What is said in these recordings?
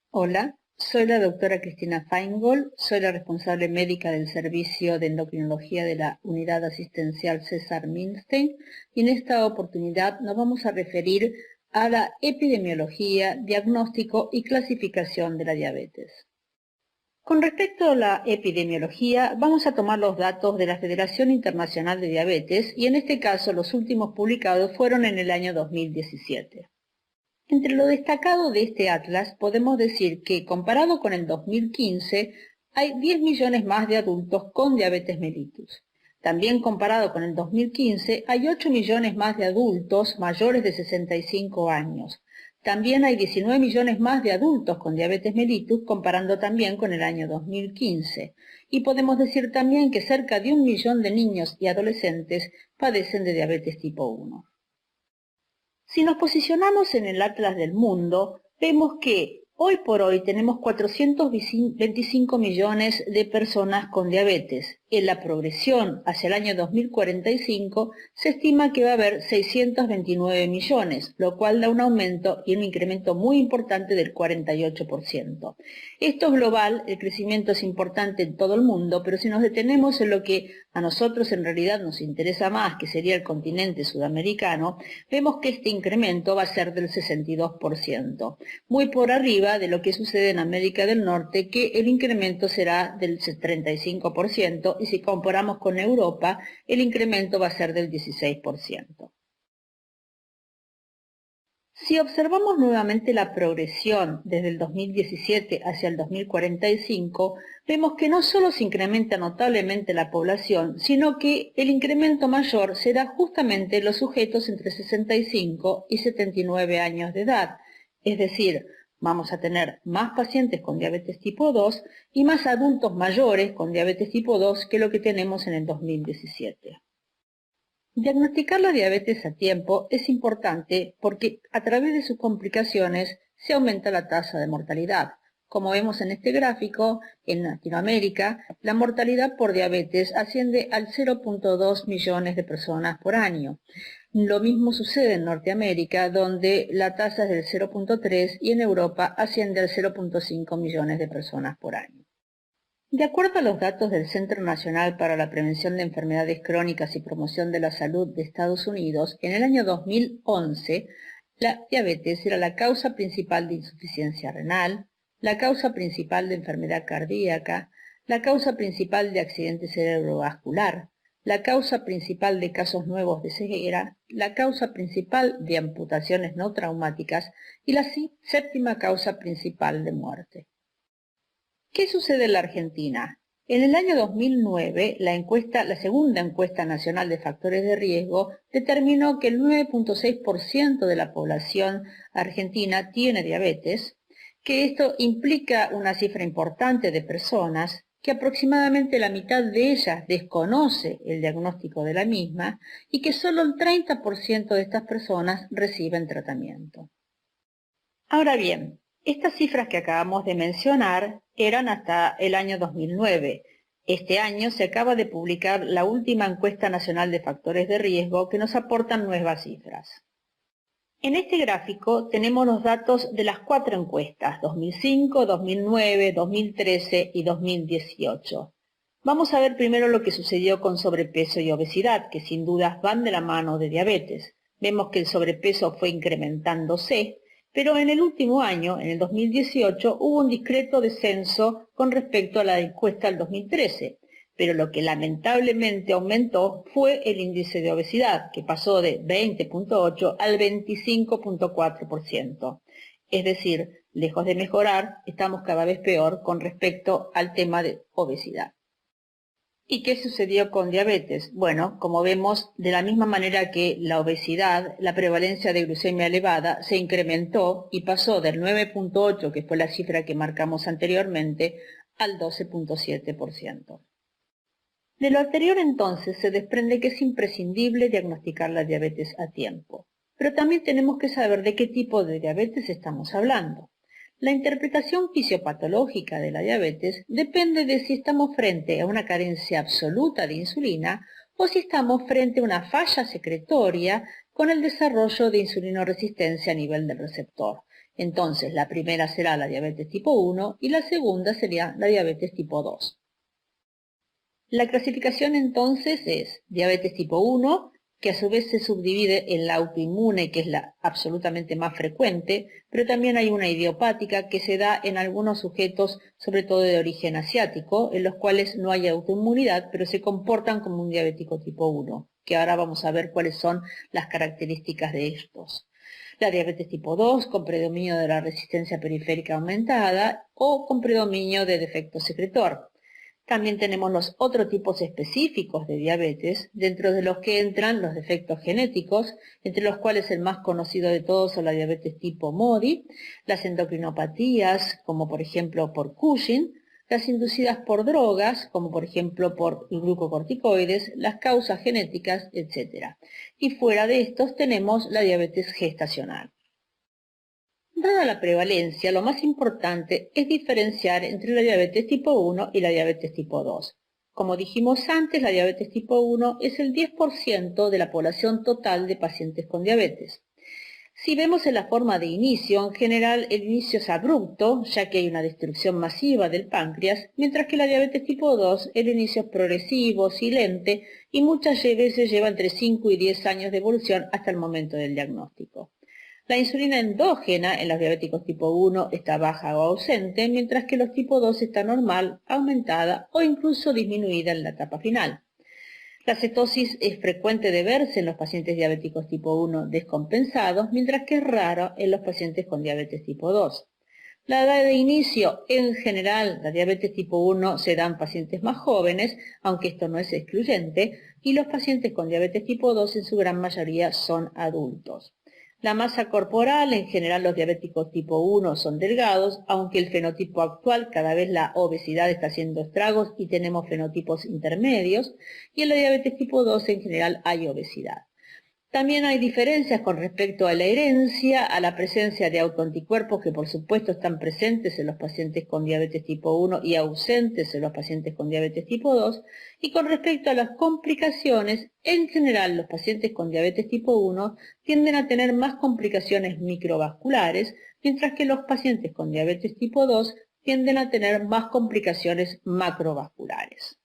Hola, soy la doctora Cristina Feingold, soy la responsable médica del Servicio de Endocrinología de la Unidad Asistencial César Milstein y en esta oportunidad nos vamos a referir a la epidemiología, diagnóstico y clasificación de la diabetes. Con respecto a la epidemiología, vamos a tomar los datos de la Federación Internacional de Diabetes y en este caso los últimos publicados fueron en el año 2017. Entre lo destacado de este atlas podemos decir que, comparado con el 2015, hay 10 millones más de adultos con diabetes mellitus. También comparado con el 2015, hay 8 millones más de adultos mayores de 65 años. También hay 19 millones más de adultos con diabetes mellitus, comparando también con el año 2015. Y podemos decir también que cerca de 1 millón de niños y adolescentes padecen de diabetes tipo 1. Si nos posicionamos en el atlas del mundo, vemos que hoy por hoy tenemos 425 millones de personas con diabetes. En la progresión hacia el año 2045 se estima que va a haber 629 millones, lo cual da un aumento y un incremento muy importante del 48%. Esto es global, el crecimiento es importante en todo el mundo, pero si nos detenemos en lo que a nosotros en realidad nos interesa más, que sería el continente sudamericano, vemos que este incremento va a ser del 62%, muy por arriba de lo que sucede en América del Norte, que el incremento será del 35%, y si comparamos con Europa, el incremento va a ser del 16%. Si observamos nuevamente la progresión desde el 2017 hacia el 2045, vemos que no solo se incrementa notablemente la población, sino que el incremento mayor será justamente en los sujetos entre 65 y 79 años de edad. Es decir, vamos a tener más pacientes con diabetes tipo 2 y más adultos mayores con diabetes tipo 2 que lo que tenemos en el 2017. Diagnosticar la diabetes a tiempo es importante porque a través de sus complicaciones se aumenta la tasa de mortalidad. Como vemos en este gráfico, en Latinoamérica, la mortalidad por diabetes asciende al 0.2 millones de personas por año. Lo mismo sucede en Norteamérica, donde la tasa es del 0.3 y en Europa asciende al 0.5 millones de personas por año. De acuerdo a los datos del Centro Nacional para la Prevención de Enfermedades Crónicas y Promoción de la Salud de Estados Unidos, en el año 2011, la diabetes era la causa principal de insuficiencia renal, la causa principal de enfermedad cardíaca, la causa principal de accidente cerebrovascular, la causa principal de casos nuevos de ceguera, la causa principal de amputaciones no traumáticas y la séptima causa principal de muerte. ¿Qué sucede en la Argentina? En el año 2009, la segunda encuesta nacional de factores de riesgo determinó que el 9.6% de la población argentina tiene diabetes, que esto implica una cifra importante de personas, que aproximadamente la mitad de ellas desconoce el diagnóstico de la misma y que solo el 30% de estas personas reciben tratamiento. Ahora bien, estas cifras que acabamos de mencionar eran hasta el año 2009. Este año se acaba de publicar la última encuesta nacional de factores de riesgo que nos aportan nuevas cifras. En este gráfico tenemos los datos de las 4 encuestas, 2005, 2009, 2013 y 2018. Vamos a ver primero lo que sucedió con sobrepeso y obesidad, que sin dudas van de la mano de diabetes. Vemos que el sobrepeso fue incrementándose, pero en el último año, en el 2018, hubo un discreto descenso con respecto a la encuesta del 2013, pero lo que lamentablemente aumentó fue el índice de obesidad, que pasó de 20.8 al 25.4%. Es decir, lejos de mejorar, estamos cada vez peor con respecto al tema de obesidad. ¿Y qué sucedió con diabetes? Bueno, como vemos, de la misma manera que la obesidad, la prevalencia de glucemia elevada se incrementó y pasó del 9.8, que fue la cifra que marcamos anteriormente, al 12.7%. De lo anterior entonces se desprende que es imprescindible diagnosticar la diabetes a tiempo, pero también tenemos que saber de qué tipo de diabetes estamos hablando. La interpretación fisiopatológica de la diabetes depende de si estamos frente a una carencia absoluta de insulina o si estamos frente a una falla secretoria con el desarrollo de insulinoresistencia a nivel del receptor. Entonces, la primera será la diabetes tipo 1 y la segunda sería la diabetes tipo 2. La clasificación entonces es diabetes tipo 1, que a su vez se subdivide en la autoinmune, que es la absolutamente más frecuente, pero también hay una idiopática que se da en algunos sujetos, sobre todo de origen asiático, en los cuales no hay autoinmunidad, pero se comportan como un diabético tipo 1, que ahora vamos a ver cuáles son las características de estos. La diabetes tipo 2 con predominio de la resistencia periférica aumentada o con predominio de defecto secretor. También tenemos los otros tipos específicos de diabetes, dentro de los que entran los defectos genéticos, entre los cuales el más conocido de todos son la diabetes tipo MODY, las endocrinopatías, como por ejemplo por Cushing, las inducidas por drogas, como por ejemplo por glucocorticoides, las causas genéticas, etc. Y fuera de estos tenemos la diabetes gestacional. Dada la prevalencia, lo más importante es diferenciar entre la diabetes tipo 1 y la diabetes tipo 2. Como dijimos antes, la diabetes tipo 1 es el 10% de la población total de pacientes con diabetes. Si vemos en la forma de inicio, en general el inicio es abrupto, ya que hay una destrucción masiva del páncreas, mientras que la diabetes tipo 2, el inicio es progresivo, silente y muchas veces lleva entre 5 y 10 años de evolución hasta el momento del diagnóstico. La insulina endógena en los diabéticos tipo 1 está baja o ausente, mientras que los tipo 2 está normal, aumentada o incluso disminuida en la etapa final. La cetosis es frecuente de verse en los pacientes diabéticos tipo 1 descompensados, mientras que es raro en los pacientes con diabetes tipo 2. La edad de inicio, en general, la diabetes tipo 1 se da en pacientes más jóvenes, aunque esto no es excluyente, y los pacientes con diabetes tipo 2 en su gran mayoría son adultos. La masa corporal, en general los diabéticos tipo 1 son delgados, aunque el fenotipo actual, cada vez la obesidad está haciendo estragos y tenemos fenotipos intermedios, y en la diabetes tipo 2 en general hay obesidad. También hay diferencias con respecto a la herencia, a la presencia de autoanticuerpos que por supuesto están presentes en los pacientes con diabetes tipo 1 y ausentes en los pacientes con diabetes tipo 2, y con respecto a las complicaciones, en general los pacientes con diabetes tipo 1 tienden a tener más complicaciones microvasculares, mientras que los pacientes con diabetes tipo 2 tienden a tener más complicaciones macrovasculares.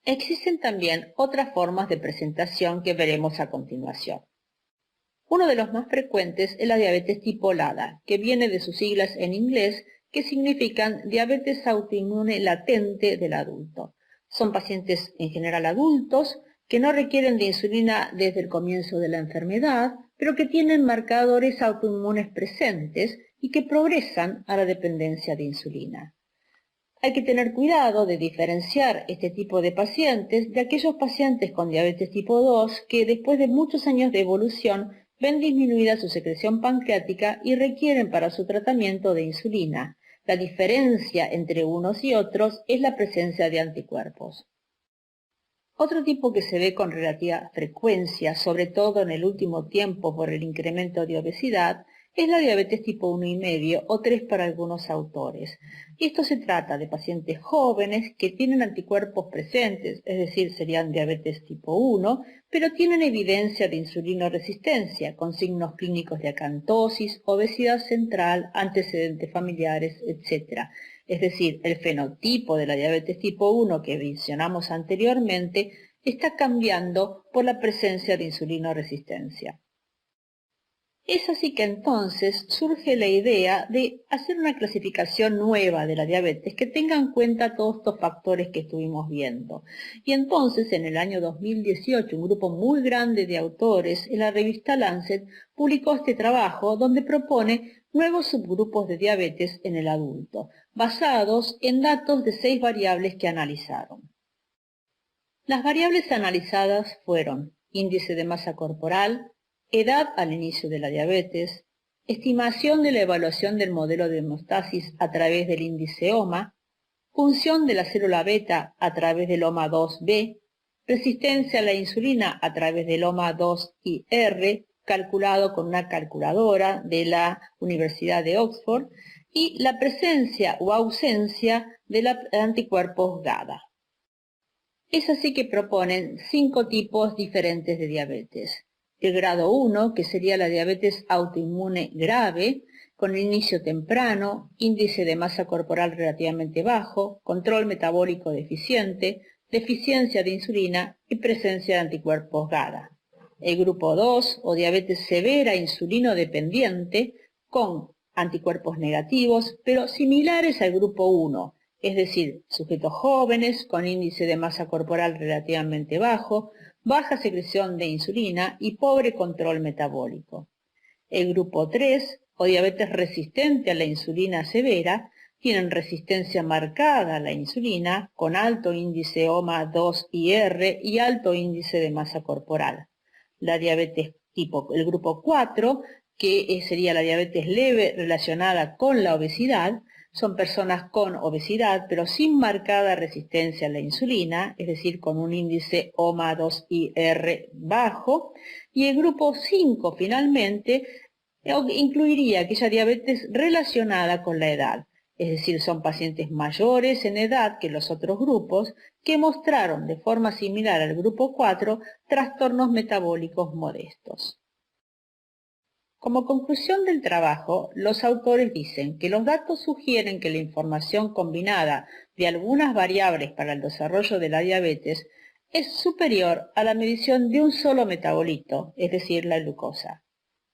Existen también otras formas de presentación que veremos a continuación. Uno de los más frecuentes es la diabetes tipo LADA, que viene de sus siglas en inglés, que significan diabetes autoinmune latente del adulto. Son pacientes en general adultos que no requieren de insulina desde el comienzo de la enfermedad, pero que tienen marcadores autoinmunes presentes y que progresan a la dependencia de insulina. Hay que tener cuidado de diferenciar este tipo de pacientes de aquellos pacientes con diabetes tipo 2 que después de muchos años de evolución ven disminuida su secreción pancreática y requieren para su tratamiento de insulina. La diferencia entre unos y otros es la presencia de anticuerpos. Otro tipo que se ve con relativa frecuencia, sobre todo en el último tiempo por el incremento de obesidad, es la diabetes tipo 1,5 o 3 para algunos autores. Y esto se trata de pacientes jóvenes que tienen anticuerpos presentes, es decir, serían diabetes tipo 1, pero tienen evidencia de insulinoresistencia, con signos clínicos de acantosis, obesidad central, antecedentes familiares, etc. Es decir, el fenotipo de la diabetes tipo 1 que mencionamos anteriormente está cambiando por la presencia de insulinoresistencia. Es así que entonces surge la idea de hacer una clasificación nueva de la diabetes que tenga en cuenta todos estos factores que estuvimos viendo. Y entonces en el año 2018 un grupo muy grande de autores en la revista Lancet publicó este trabajo donde propone nuevos subgrupos de diabetes en el adulto, basados en datos de 6 variables que analizaron. Las variables analizadas fueron índice de masa corporal, edad al inicio de la diabetes, estimación de la evaluación del modelo de hemostasis a través del índice OMA, función de la célula beta a través del OMA2B, resistencia a la insulina a través del OMA2IR, calculado con una calculadora de la Universidad de Oxford, y la presencia o ausencia de los anticuerpos GABA. Es así que proponen 5 tipos diferentes de diabetes. el grado 1, que sería la diabetes autoinmune grave, con inicio temprano, índice de masa corporal relativamente bajo, control metabólico deficiente, deficiencia de insulina y presencia de anticuerpos GADA. El grupo 2, o diabetes severa insulino dependiente, con anticuerpos negativos, pero similares al grupo 1, es decir, sujetos jóvenes con índice de masa corporal relativamente bajo, baja secreción de insulina y pobre control metabólico. El grupo 3, o diabetes resistente a la insulina severa, tienen resistencia marcada a la insulina, con alto índice OMA2IR y alto índice de masa corporal. La diabetes el grupo 4, que sería la diabetes leve relacionada con la obesidad, son personas con obesidad, pero sin marcada resistencia a la insulina, es decir, con un índice OMA2IR bajo. Y el grupo 5, finalmente, incluiría aquella diabetes relacionada con la edad, es decir, son pacientes mayores en edad que los otros grupos que mostraron de forma similar al grupo 4 trastornos metabólicos modestos. Como conclusión del trabajo, los autores dicen que los datos sugieren que la información combinada de algunas variables para el desarrollo de la diabetes es superior a la medición de un solo metabolito, es decir, la glucosa.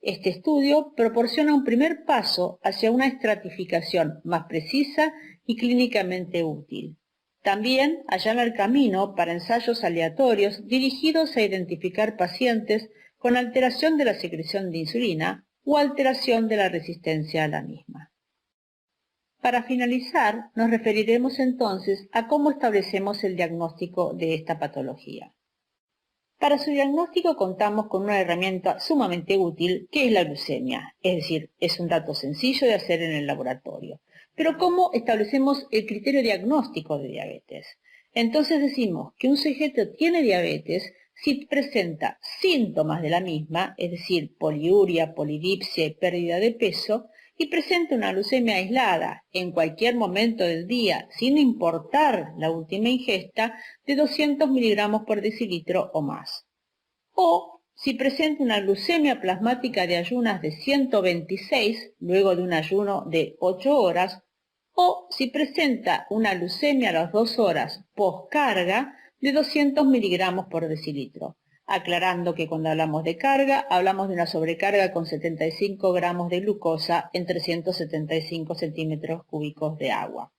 Este estudio proporciona un primer paso hacia una estratificación más precisa y clínicamente útil. También allana el camino para ensayos aleatorios dirigidos a identificar pacientes con alteración de la secreción de insulina o alteración de la resistencia a la misma. Para finalizar, nos referiremos entonces a cómo establecemos el diagnóstico de esta patología. Para su diagnóstico contamos con una herramienta sumamente útil que es la glucemia, es decir, es un dato sencillo de hacer en el laboratorio. Pero ¿cómo establecemos el criterio diagnóstico de diabetes? Entonces decimos que un sujeto tiene diabetes si presenta síntomas de la misma, es decir, poliuria, polidipsia y pérdida de peso, y presenta una glucemia aislada en cualquier momento del día, sin importar la última ingesta, de 200 miligramos por decilitro o más. O si presenta una glucemia plasmática de ayunas de 126, luego de un ayuno de 8 horas, o si presenta una glucemia a las 2 horas post-carga de 200 miligramos por decilitro. Aclarando que cuando hablamos de carga, hablamos de una sobrecarga con 75 gramos de glucosa en 375 centímetros cúbicos de agua.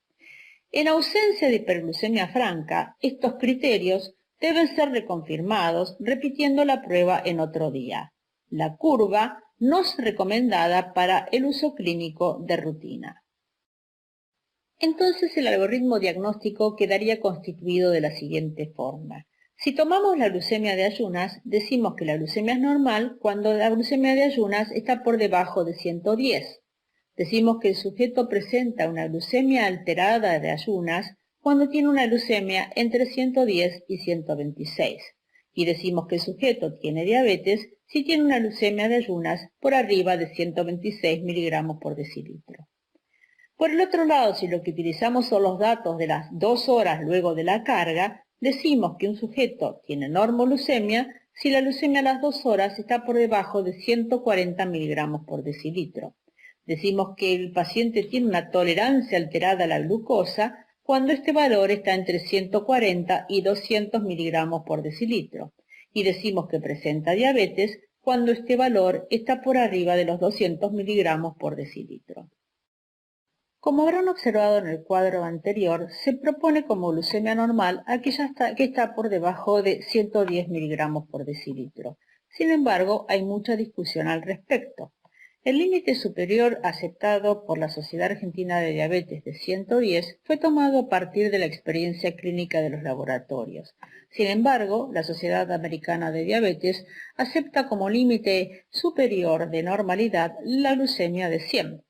En ausencia de hiperglucemia franca, estos criterios deben ser reconfirmados repitiendo la prueba en otro día. La curva no es recomendada para el uso clínico de rutina. Entonces el algoritmo diagnóstico quedaría constituido de la siguiente forma. Si tomamos la glucemia de ayunas, decimos que la glucemia es normal cuando la glucemia de ayunas está por debajo de 110. Decimos que el sujeto presenta una glucemia alterada de ayunas cuando tiene una glucemia entre 110 y 126. Y decimos que el sujeto tiene diabetes si tiene una glucemia de ayunas por arriba de 126 miligramos por decilitro. Por el otro lado, si lo que utilizamos son los datos de las 2 horas luego de la carga, decimos que un sujeto tiene normoglucemia si la glucemia a las 2 horas está por debajo de 140 miligramos por decilitro. Decimos que el paciente tiene una tolerancia alterada a la glucosa cuando este valor está entre 140 y 200 miligramos por decilitro. Y decimos que presenta diabetes cuando este valor está por arriba de los 200 miligramos por decilitro. Como habrán observado en el cuadro anterior, se propone como glucemia normal aquella que está por debajo de 110 miligramos por decilitro. Sin embargo, hay mucha discusión al respecto. El límite superior aceptado por la Sociedad Argentina de Diabetes de 110 fue tomado a partir de la experiencia clínica de los laboratorios. Sin embargo, la Sociedad Americana de Diabetes acepta como límite superior de normalidad la glucemia de 100.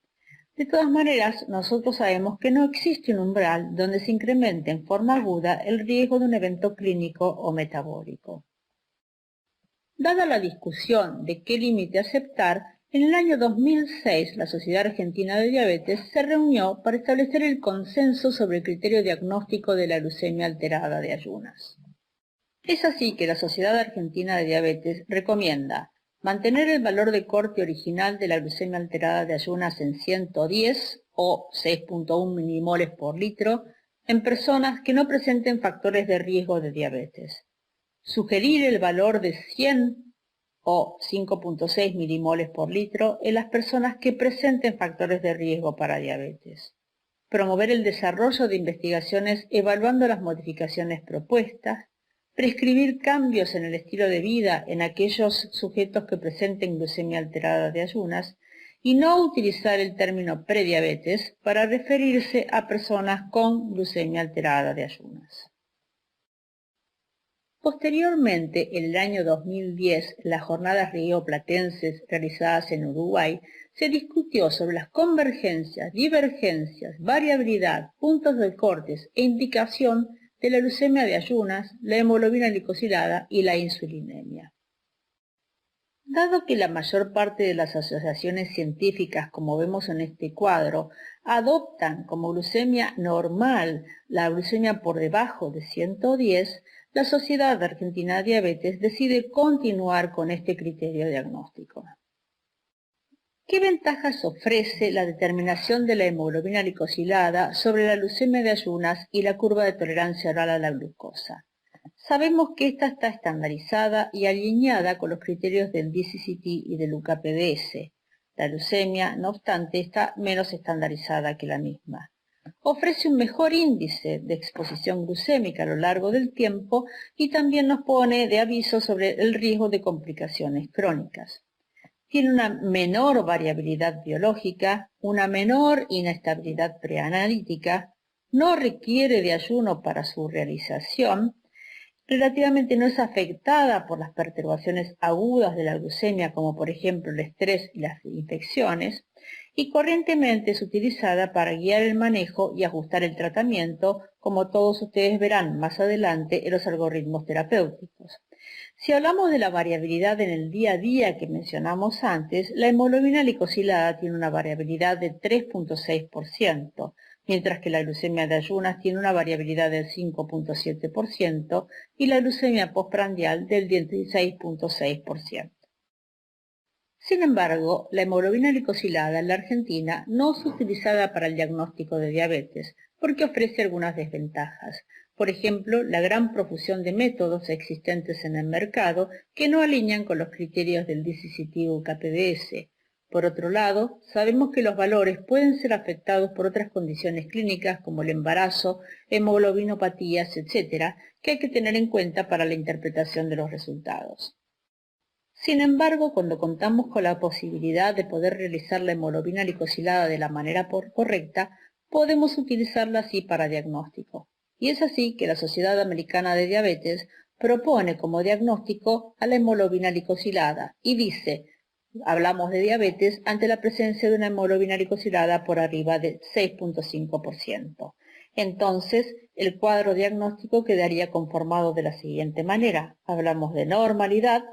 De todas maneras, nosotros sabemos que no existe un umbral donde se incremente en forma aguda el riesgo de un evento clínico o metabólico. Dada la discusión de qué límite aceptar, en el año 2006 la Sociedad Argentina de Diabetes se reunió para establecer el consenso sobre el criterio diagnóstico de la glucemia alterada de ayunas. Es así que la Sociedad Argentina de Diabetes recomienda mantener el valor de corte original de la glucemia alterada de ayunas en 110 o 6.1 milimoles por litro en personas que no presenten factores de riesgo de diabetes. Sugerir el valor de 100 o 5.6 milimoles por litro en las personas que presenten factores de riesgo para diabetes. Promover el desarrollo de investigaciones evaluando las modificaciones propuestas. Prescribir cambios en el estilo de vida en aquellos sujetos que presenten glucemia alterada de ayunas y no utilizar el término prediabetes para referirse a personas con glucemia alterada de ayunas. Posteriormente, en el año 2010, en las jornadas rioplatenses realizadas en Uruguay, se discutió sobre las convergencias, divergencias, variabilidad, puntos de cortes e indicación de la glucemia de ayunas, la hemoglobina glicosilada y la insulinemia. Dado que la mayor parte de las asociaciones científicas, como vemos en este cuadro, adoptan como glucemia normal la glucemia por debajo de 110, la Sociedad Argentina de Diabetes decide continuar con este criterio diagnóstico. ¿Qué ventajas ofrece la determinación de la hemoglobina glicosilada sobre la glucemia de ayunas y la curva de tolerancia oral a la glucosa? Sabemos que esta está estandarizada y alineada con los criterios del DCCT y del UKPDS. La glucemia, no obstante, está menos estandarizada que la misma. Ofrece un mejor índice de exposición glucémica a lo largo del tiempo y también nos pone de aviso sobre el riesgo de complicaciones crónicas. Tiene una menor variabilidad biológica, una menor inestabilidad preanalítica, no requiere de ayuno para su realización, relativamente no es afectada por las perturbaciones agudas de la glucemia, como por ejemplo el estrés y las infecciones, y corrientemente es utilizada para guiar el manejo y ajustar el tratamiento, como todos ustedes verán más adelante en los algoritmos terapéuticos. Si hablamos de la variabilidad en el día a día que mencionamos antes, la hemoglobina glicosilada tiene una variabilidad de 3.6%, mientras que la glucemia de ayunas tiene una variabilidad del 5.7% y la glucemia postprandial del 16.6%. Sin embargo, la hemoglobina glicosilada en la Argentina no es utilizada para el diagnóstico de diabetes porque ofrece algunas desventajas. Por ejemplo, la gran profusión de métodos existentes en el mercado que no alinean con los criterios del DCCT o UKPDS. Por otro lado, sabemos que los valores pueden ser afectados por otras condiciones clínicas como el embarazo, hemoglobinopatías, etc., que hay que tener en cuenta para la interpretación de los resultados. Sin embargo, cuando contamos con la posibilidad de poder realizar la hemoglobina glicosilada de la manera correcta, podemos utilizarla así para diagnóstico. Y es así que la Sociedad Americana de Diabetes propone como diagnóstico a la hemoglobina glicosilada y dice: hablamos de diabetes ante la presencia de una hemoglobina glicosilada por arriba de 6.5%. Entonces, el cuadro diagnóstico quedaría conformado de la siguiente manera. Hablamos de normalidad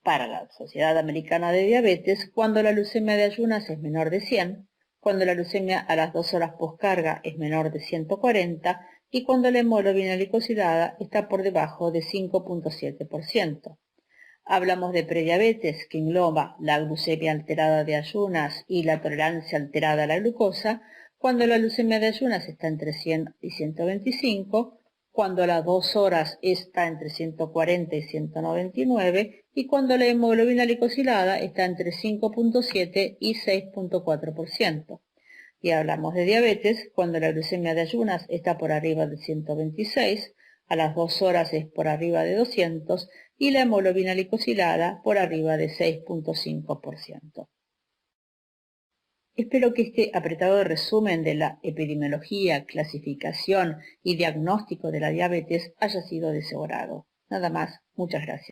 para la Sociedad Americana de Diabetes cuando la glucemia de ayunas es menor de 100, cuando la glucemia a las 2 horas poscarga es menor de 140 y cuando la hemoglobina glicosilada está por debajo de 5.7%. Hablamos de prediabetes, que engloba la glucemia alterada de ayunas y la tolerancia alterada a la glucosa, cuando la glucemia de ayunas está entre 100 y 125, cuando a las 2 horas está entre 140 y 199 y cuando la hemoglobina glicosilada está entre 5.7 y 6.4%. Y hablamos de diabetes cuando la glucemia de ayunas está por arriba de 126, a las 2 horas es por arriba de 200 y la hemoglobina glicosilada por arriba de 6.5%. Espero que este apretado resumen de la epidemiología, clasificación y diagnóstico de la diabetes haya sido de su agrado. Nada más, muchas gracias.